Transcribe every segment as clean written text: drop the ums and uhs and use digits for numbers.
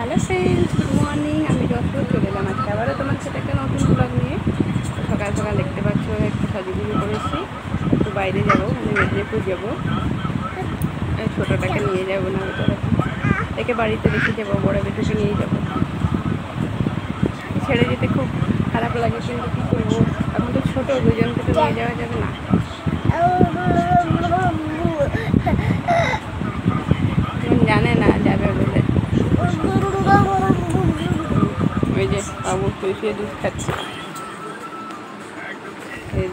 Hello friends, good morning. আমি যশোর চলে এলাম আজকে আবারও তোমার সাথে একটা নতুন ব্লগ নিয়ে। সকাল সকাল দেখতে পাচ্ছ একটু সাজুগুজু করেছি, একটু বাইরে যাবো, মানে মেদিনীপুর যাবো। ছোটোটাকে নিয়ে যাবো না, ওটা একে বাড়িতে রেখে যাবো, বড় বেটিকে নিয়ে যাবো। ছেড়ে যেতে খুব খারাপ লাগে, কিন্তু কী করবো, এখন তো ছোটো, দুজনকে তো নিয়ে যাওয়া যাবে না। জানে না যাবে বলে। ওই যে বাবু শুয়ে দুধ খাচ্ছে,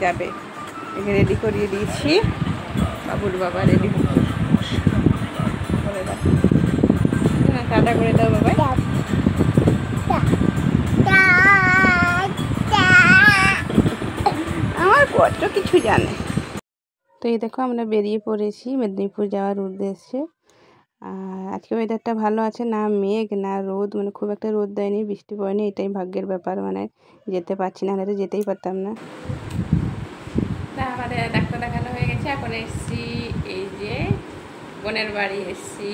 যাবে। একে রেডি করিয়ে দিয়েছি, বাবুর বাবা রেডি হচ্ছে। টাটা করে দাও বাবা। আমার কত কিছু জানে। তো এই দেখো আমরা বেরিয়ে পড়েছি মেদিনীপুর যাওয়ার উদ্দেশ্যে। আজকে ওয়েদারটা ভালো আছে, না মেঘ না রোদ, মানে খুব একটা রোদ দেয়নি, বৃষ্টি পড়েনি, এটাই ভাগ্যের ব্যাপার। মানে যেতে পারছি না, হলে যেতেই পারতাম না। আমাদের ডাক্তার দেখানো হয়ে গেছে, এখন এসছি এই যে বোনের বাড়ি, এসছি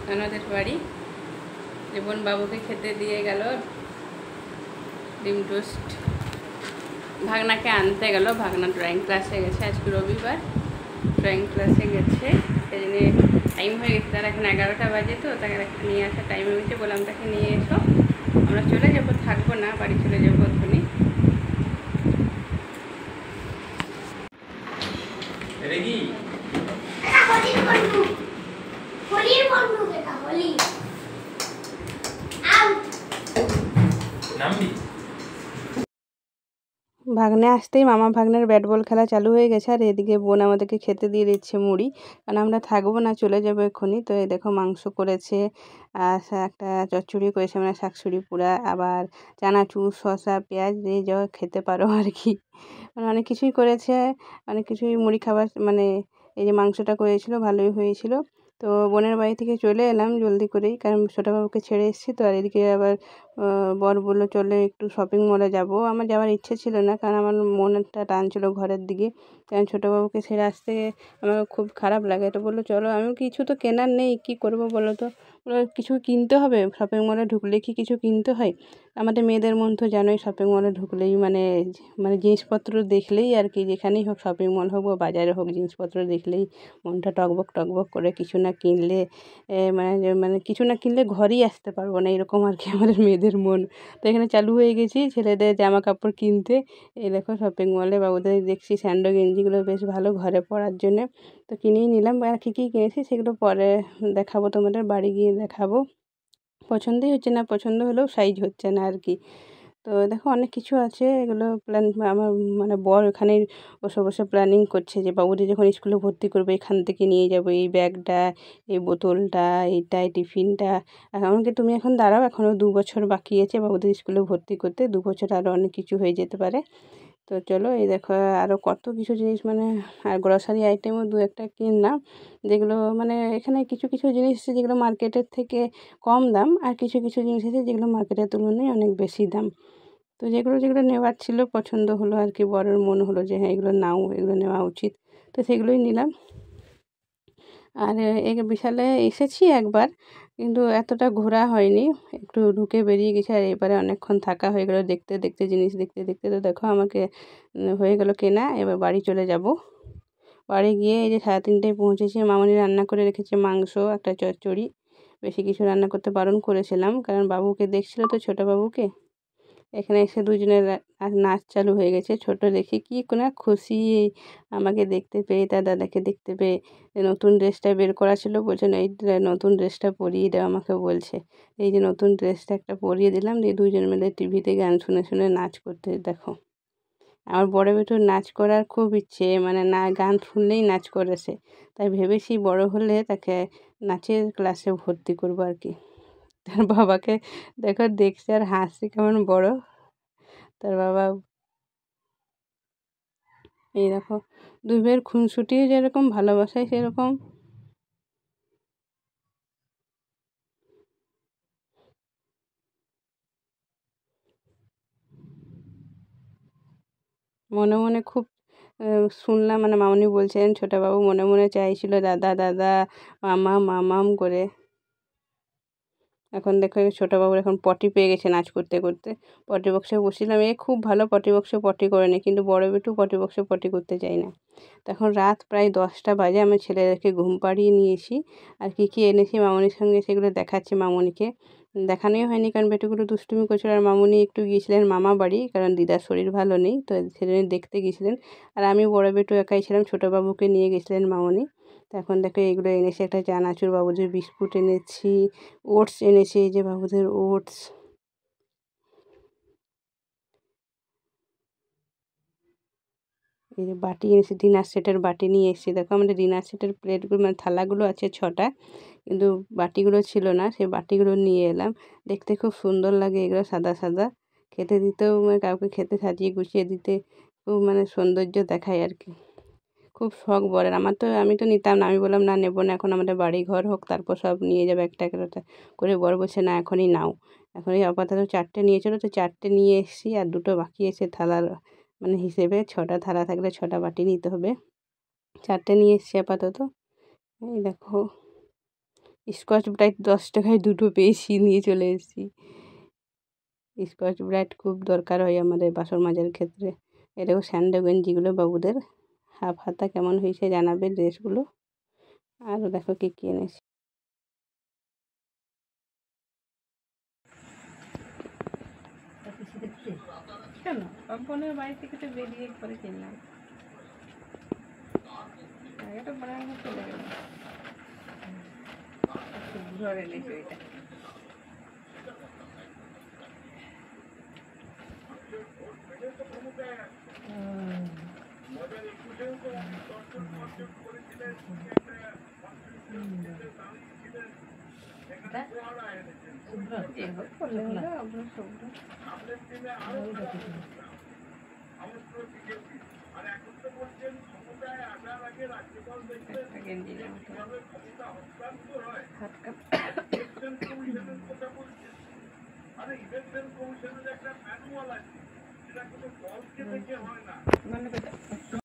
ননদের বাড়ি। যে বোন বাবুকে খেতে দিয়ে গেল ডিম টোস্ট, ভাগনাকে আনতে গেল। ভাগনা ড্রয়িং ক্লাসে গেছে, আজকে রবিবার, ড্রয়িং ক্লাসে গেছে। সেই জন্য টাইম হয়ে গেছে, তার এখন 11টা বাজে, তো তাকে নিয়ে আসার টাইম হয়ে গেছে। বললাম তাকে নিয়ে এসো, আমরা চলে যাবো, থাকবো না, বাড়ি চলে যাবো এখনই। ভাগ্নে আসতেই মামা ভাগ্নের ব্যাট বল খেলা চালু হয়ে গেছে, আর এদিকে বোন আমাদেরকে খেতে দিয়ে দিচ্ছে মুড়ি, কারণ আমরা থাকবো না, চলে যাবো এক্ষুনি। তো এই দেখো মাংস করেছে, আর একটা চচ্চড়ি করেছে, মানে শাকচুড়ি পুরা, আবার চানাচুর, শসা, পেঁয়াজ, এই যা খেতে পারো আর কি, মানে অনেক কিছুই করেছে, অনেক কিছুই। মুড়ি খাবার, মানে এই যে মাংসটা করেছিল, ভালোই হয়েছিল। তো বোনের বাড়ি থেকে চলে এলাম জলদি করেই, কারণ ছোটোবাবুকে ছেড়ে এসেছি। তো আর এদিকে আবার বর বললো চলে একটু শপিং মলে যাব। আমার যাওয়ার ইচ্ছে ছিল না, কারণ আমার মন একটা টান ছিল ঘরের দিকে, কারণ ছোটোবাবুকে ছেড়ে আসতে আমার খুব খারাপ লাগে। তো বললো চলো, আমি কিছু তো কেনার নেই, কি করব বলো তো। বললো কিছু কিনতে হবে, শপিং মলে ঢুকলে কি কিছু কিনতে হয়? আমাদের মেয়েদের মন তো জানোই, শপিং মলে ঢুকলেই মানে মানে জিনিসপত্র দেখলেই আর কি, যেখানেই হোক, শপিং মল হোক বা বাজারে হোক, জিনিসপত্র দেখলেই মনটা টকবক টকবক করে। কিছু না কিনলে মানে কিছু না কিনলে ঘরেই আসতে পারবো না, এরকম আর কি আমাদের মেয়েদের মন। তো এখানে চালু হয়ে গেছি ছেলেদের জামা কাপড় কিনতে। এই দেখো শপিং মলে বাবুদের দেখছি স্যান্ডো গেঞ্জিগুলো বেশ ভালো ঘরে পরার জন্যে, তো কিনেই নিলাম। আর কী কী কিনেছি সেগুলো পরে দেখাবো, তোমাদের বাড়ি গিয়ে দেখাবো। পছন্দই হচ্ছে না, পছন্দ হলেও সাইজ হচ্ছে না আর কি। তো দেখো অনেক কিছু আছে, এগুলো প্ল্যান আমার, মানে বর এখানেই বসে বসে প্ল্যানিং করছে যে বাবুদের যখন স্কুলে ভর্তি করবে এখান থেকে নিয়ে যাবো এই ব্যাগটা, এই বোতলটা, এইটা, এই টিফিনটা। আর এমনকি তুমি এখন দাঁড়াও, এখনও 2 বছর বাকি আছে বাবুদের স্কুলে ভর্তি করতে, 2 বছর আরও অনেক কিছু হয়ে যেতে পারে। তো চলো, এই দেখো আরও কত কিছু জিনিস, মানে আর গ্রসারি আইটেমও 2-1টা কিনলাম, যেগুলো মানে এখানে কিছু কিছু জিনিস আছে যেগুলো মার্কেটের থেকে কম দাম, আর কিছু কিছু জিনিস আছে যেগুলো মার্কেটের তুলনায় অনেক বেশি দাম। তো যেগুলো যেগুলো নেওয়ার ছিল, পছন্দ হলো আর কি, বরের মন হলো যে হ্যাঁ এগুলো নাও, এগুলো নেওয়া উচিত, তো সেগুলোই নিলাম। আর এই বিশালে এসেছি একবার, কিন্তু এতটা ঘোরা হয়নি, একটু ঢুকে বেরিয়ে গেছি। আর এবারে অনেকক্ষণ থাকা হয়ে গেলো, দেখতে দেখতে জিনিস দেখতে দেখতে। তো দেখো আমাকে হয়ে গেল কেনা, এবার বাড়ি চলে যাব। বাড়ি গিয়ে এই যে 3:30টায় পৌঁছেছি, মামনি রান্না করে রেখেছে মাংস, একটা চচ্চড়ি। বেশি কিছু রান্না করতে বারণ করেছিলাম, কারণ বাবুকে দেখছিল তো, ছোটো বাবুকে। এখানে এসে দুজনের নাচ চালু হয়ে গেছে। ছোট দেখে কি না খুশি আমাকে দেখতে পেয়ে, তার দাদাকে দেখতে পেয়ে। নতুন ড্রেসটা বের করা ছিল, বলছে না এই নতুন ড্রেসটা পরিয়ে দাও আমাকে, বলছে। এই যে নতুন ড্রেসটা একটা পরিয়ে দিলাম, দিয়ে দুজন মিলে টিভিতে গান শুনে শুনে নাচ করতে। দেখো আমার বড় বেটুর নাচ করার খুব ইচ্ছে, মানে না গান শুনলেই নাচ করেছে, তাই ভেবেছি বড় হলে তাকে নাচের ক্লাসে ভর্তি করবো আর কি। তার বাবাকে দেখো দেখছে আর হাসছে কেমন বড়, তার বাবা। এই দেখো দুই ভাইয়ের খুনসুটিও যেরকম, ভালোবাসায় সেরকম। মনে মনে খুব শুনলাম, মানে মামনি বলছেন ছোটোবাবু মনে মনে চাইছিল দাদা দাদা, মামা মামাম করে। এখন দেখো ছোটো বাবুর এখন পটি পেয়ে গেছে নাচ করতে করতে। পটি বক্সে বসিলাম, খুব ভালো পটি বক্সে পটি করে নেয়, কিন্তু বড় বেটু পটি বক্সে পটি করতে চায় না। তখন রাত প্রায় 10টা বাজে, আমি ছেলেদেরকে ঘুম পাড়িয়ে নিয়েছি। আর কী কী এনেছি মামনির সঙ্গে সেগুলো দেখাচ্ছি মামনিকে। দেখানোই হয়নি কারণ বেটুগুলো দুষ্টুমি করছিল। আর মামনি একটু গিয়েছিলেন মামা বাড়ি, কারণ দিদার শরীর ভালো নেই, তো সেজন্য দেখতে গিয়েছিলেন। আর আমি বড় বেটু একাই ছিলাম, ছোটো বাবুকে নিয়ে গেছিলেন মামনি। তো এখন দেখো এগুলো এনেছি, একটা চানাচুর, বাবুদের বিস্কুট এনেছি, ওটস এনেছি, এই যে বাবুদের ওটস। এই যে বাটি এনেছি, ডিনার সেটের বাটি নিয়ে এসেছি। দেখো আমাদের ডিনার সেটের প্লেটগুলো মানে থালাগুলো আছে 6টা, কিন্তু বাটিগুলো ছিল না, সেই বাটিগুলো নিয়ে এলাম। দেখতে খুব সুন্দর লাগে এগুলো, সাদা সাদা। খেতে দিতেও মানে কাউকে খেতে সাজিয়ে গুছিয়ে দিতে খুব মানে সৌন্দর্য দেখায় আর কি। খুব শখ বরের। আমি তো নিতাম না, আমি বললাম না, নেবো না, এখন আমাদের বাড়ি ঘর হোক তারপর সব নিয়ে যাবে একটা একটা করে। বর বলছে না, এখনই নাও। এখনই আপাতত 4টে নিয়েছিল, তো 4টে নিয়ে এসেছি, আর 2টো বাকি এসে থালার মানে হিসেবে 6টা থালা থাকলে 6টা বাটি নিতে হবে। 4টে নিয়ে এসেছি আপাতত। এই দেখো স্কচ ব্রাইট 10 টাকায় 2টো পেয়েছি, নিয়ে চলে এসেছি। স্কচ ব্রাইট খুব দরকার হয় আমাদের বাসন মাজার ক্ষেত্রে। এই দেখো স্যান্ডো গেঞ্জিগুলো বাবুদের, হাফ হাতা কেমন হয়েছে জানাবে ড্রেসগুলো। আরও দেখো কী কী এনেছি। কেন বোনের বাড়ি থেকে তো বেরিয়ে পরে কিনলাম, এটা বোনের মধ্যে চলে গেল, ঘরে এনেছি ওইটা। গেঞ্জি